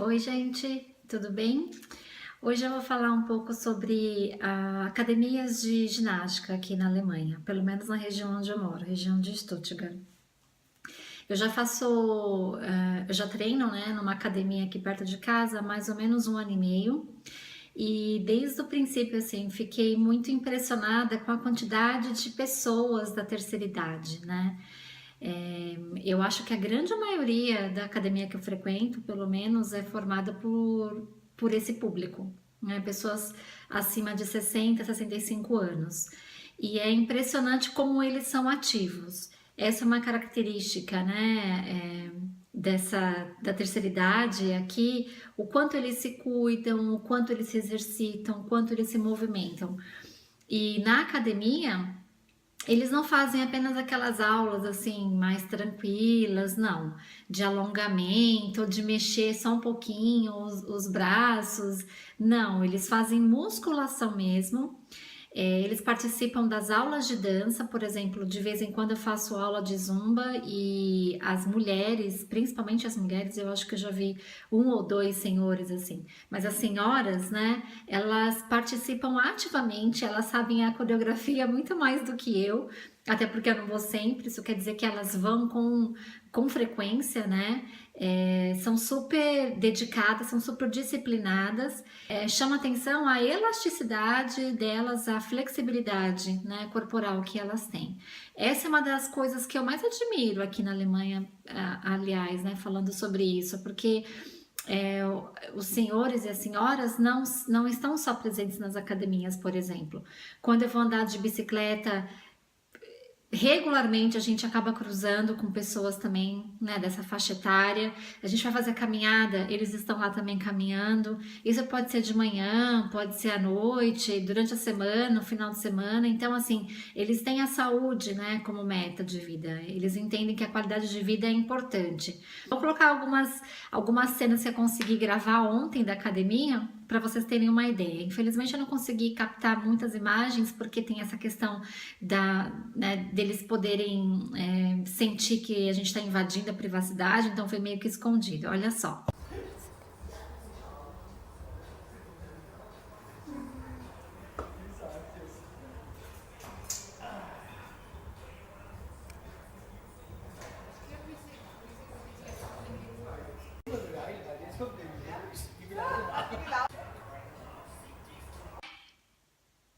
Oi, gente, tudo bem? Hoje eu vou falar um pouco sobre academias de ginástica aqui na Alemanha, pelo menos na região onde eu moro, região de Stuttgart. Eu já treino, né, numa academia aqui perto de casa há mais ou menos um ano e meio. E desde o princípio, assim, fiquei muito impressionada com a quantidade de pessoas da terceira idade, né? Eu acho que a grande maioria da academia que eu frequento, pelo menos, é formada por esse público, né? Pessoas acima de 60, 65 anos. E é impressionante como eles são ativos. Essa é uma característica, né? Da terceira idade aqui, o quanto eles se cuidam, o quanto eles se exercitam, o quanto eles se movimentam. E na academia, eles não fazem apenas aquelas aulas assim mais tranquilas, não, de alongamento, de mexer só um pouquinho os braços, não, eles fazem musculação mesmo. Eles participam das aulas de dança, por exemplo, de vez em quando eu faço aula de zumba e as mulheres, principalmente as mulheres, eu acho que eu já vi um ou dois senhores assim, mas as senhoras, né, elas participam ativamente, elas sabem a coreografia muito mais do que eu, até porque eu não vou sempre, isso quer dizer que elas vão com frequência, né? São super dedicadas, são super disciplinadas. Chama atenção a elasticidade delas, a flexibilidade, né, corporal que elas têm. Essa é uma das coisas que eu mais admiro aqui na Alemanha, aliás, né, falando sobre isso, porque é, os senhores e as senhoras não estão só presentes nas academias, por exemplo. Quando eu vou andar de bicicleta, regularmente a gente acaba cruzando com pessoas também, né, dessa faixa etária. A gente vai fazer caminhada, eles estão lá também caminhando. Isso pode ser de manhã, pode ser à noite, durante a semana, no final de semana. Então, assim, eles têm a saúde, né, como meta de vida. Eles entendem que a qualidade de vida é importante. Vou colocar algumas cenas que eu consegui gravar ontem da academia para vocês terem uma ideia. Infelizmente eu não consegui captar muitas imagens porque tem essa questão deles poderem sentir que a gente está invadindo a privacidade, então foi meio que escondido. Olha só.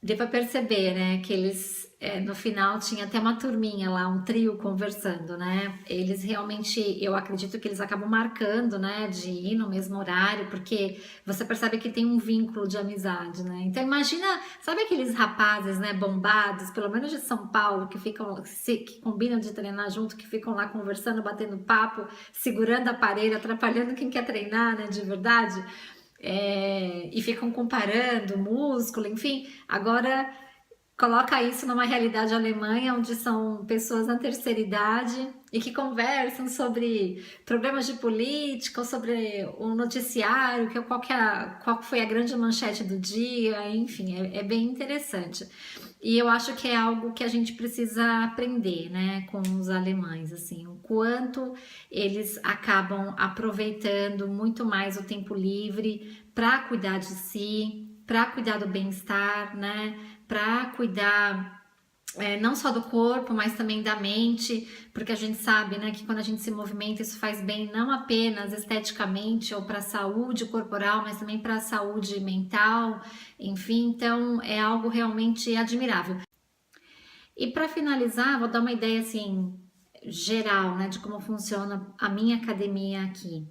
Deu pra perceber, né, que eles, no final tinha até uma turminha lá, um trio conversando, né? Eles realmente, eu acredito que eles acabam marcando, né, de ir no mesmo horário, porque você percebe que tem um vínculo de amizade, né? Então imagina, sabe aqueles rapazes, né, bombados, pelo menos de São Paulo, que ficam, que combinam de treinar junto, que ficam lá conversando, batendo papo, segurando a parede, atrapalhando quem quer treinar, né, de verdade? E ficam comparando músculo, enfim. Agora coloca isso numa realidade alemã, onde são pessoas na terceira idade e que conversam sobre problemas de política ou sobre o noticiário, qual foi a grande manchete do dia, enfim, é bem interessante. E eu acho que é algo que a gente precisa aprender, né, com os alemães, assim, o quanto eles acabam aproveitando muito mais o tempo livre para cuidar de si, para cuidar do bem-estar, né, para cuidar não só do corpo, mas também da mente, porque a gente sabe, né, que quando a gente se movimenta, isso faz bem não apenas esteticamente ou para a saúde corporal, mas também para a saúde mental, enfim, então é algo realmente admirável. E para finalizar, vou dar uma ideia assim geral, né, de como funciona a minha academia aqui.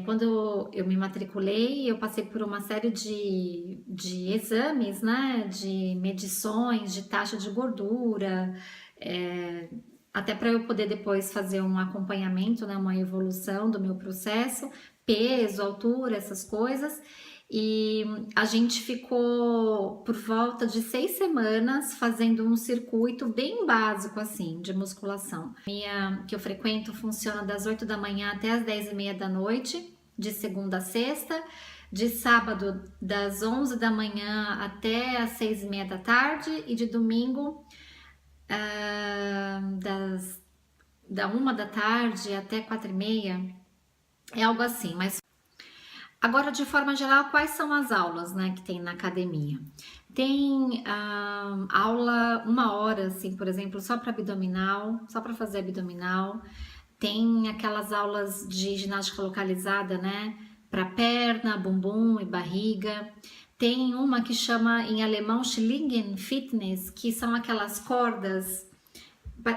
Quando eu me matriculei, eu passei por uma série de exames, né, de medições, de taxa de gordura, até para eu poder depois fazer um acompanhamento, né, uma evolução do meu processo, peso, altura, essas coisas. E a gente ficou por volta de 6 semanas fazendo um circuito bem básico assim de musculação. A minha que eu frequento funciona das 8 da manhã até as 10:30 da noite, de segunda a sexta, de sábado das 11 da manhã até as 6:30 da tarde e de domingo da 1 da tarde até 4:30, é algo assim, mas Agora, de forma geral, quais são as aulas, né, que tem na academia? Tem aula 1 hora, assim, por exemplo, só para abdominal, só para fazer abdominal. Tem aquelas aulas de ginástica localizada, né, para perna, bumbum e barriga. Tem uma que chama em alemão Schlingen Fitness, que são aquelas cordas,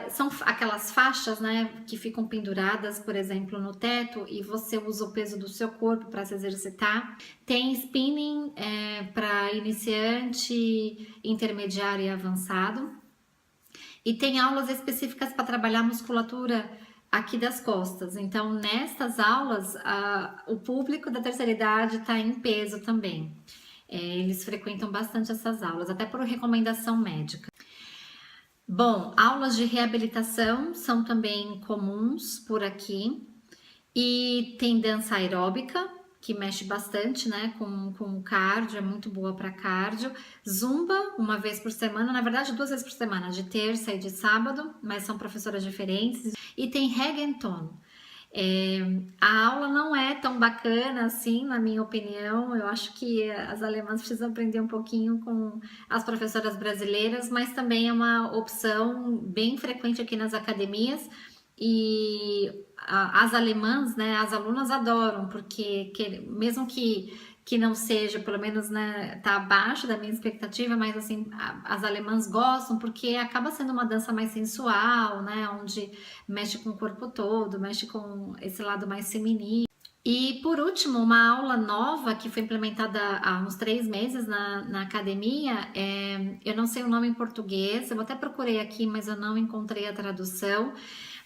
são aquelas faixas, né, que ficam penduradas, por exemplo, no teto e você usa o peso do seu corpo para se exercitar. Tem spinning para iniciante, intermediário e avançado. E tem aulas específicas para trabalhar a musculatura aqui das costas. Então, nestas aulas, o público da terceira idade está em peso também. Eles frequentam bastante essas aulas, até por recomendação médica. Bom, aulas de reabilitação são também comuns por aqui. E tem dança aeróbica, que mexe bastante, né, com o cardio, é muito boa para cardio. Zumba, 1 vez por semana, na verdade 2 vezes por semana, de terça e de sábado, mas são professoras diferentes. E tem reggaeton. A aula não é tão bacana assim, na minha opinião. Eu acho que as alemãs precisam aprender um pouquinho com as professoras brasileiras, mas também é uma opção bem frequente aqui nas academias. E as alemãs, né, as alunas adoram, porque mesmo que não seja, pelo menos, né, tá abaixo da minha expectativa, mas assim, as alemãs gostam porque acaba sendo uma dança mais sensual, né, onde mexe com o corpo todo, mexe com esse lado mais feminino. E por último, uma aula nova que foi implementada há uns 3 meses na academia, eu não sei o nome em português, eu até procurei aqui, mas eu não encontrei a tradução,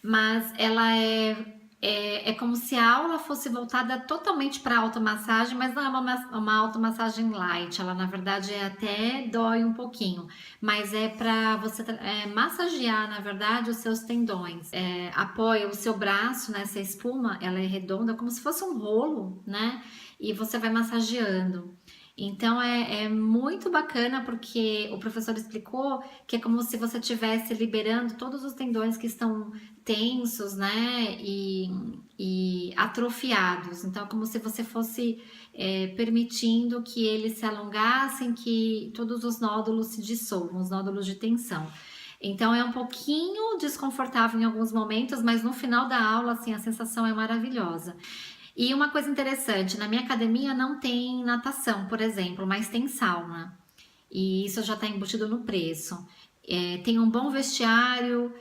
mas ela é como se a aula fosse voltada totalmente para automassagem, mas não é uma automassagem light, ela na verdade até dói um pouquinho, mas é para você massagear, na verdade, os seus tendões. Apoia o seu braço nessa espuma, ela é redonda, como se fosse um rolo, né? E você vai massageando. Então é muito bacana porque o professor explicou que é como se você estivesse liberando todos os tendões que estão tensos, né, e atrofiados. Então é como se você fosse permitindo que eles se alongassem, que todos os nódulos se dissolvam, os nódulos de tensão. Então é um pouquinho desconfortável em alguns momentos, mas no final da aula, assim, a sensação é maravilhosa. E uma coisa interessante, na minha academia não tem natação, por exemplo, mas tem sauna. E isso já está embutido no preço. Tem um bom vestiário,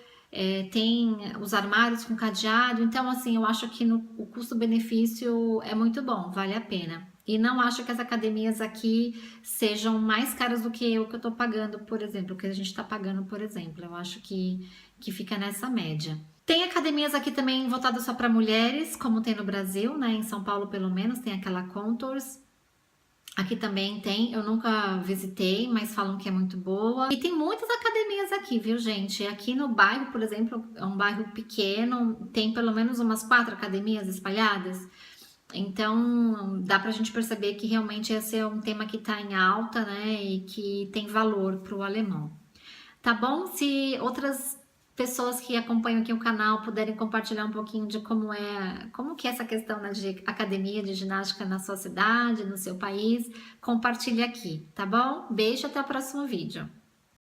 tem os armários com cadeado. Então, assim, eu acho que o custo-benefício é muito bom, vale a pena. E não acho que as academias aqui sejam mais caras do que o que eu estou pagando, por exemplo, o que a gente está pagando, por exemplo. Eu acho que fica nessa média. Tem academias aqui também voltadas só para mulheres, como tem no Brasil, né? Em São Paulo, pelo menos, tem aquela Contours. Aqui também tem, eu nunca visitei, mas falam que é muito boa. E tem muitas academias aqui, viu, gente? Aqui no bairro, por exemplo, é um bairro pequeno, tem pelo menos umas 4 academias espalhadas. Então, dá pra gente perceber que realmente esse é um tema que tá em alta, né? E que tem valor pro alemão. Tá bom? Se outras pessoas que acompanham aqui o canal puderem compartilhar um pouquinho de como que é essa questão, né, de academia de ginástica na sua cidade, no seu país, compartilhe aqui, tá bom? Beijo, até o próximo vídeo.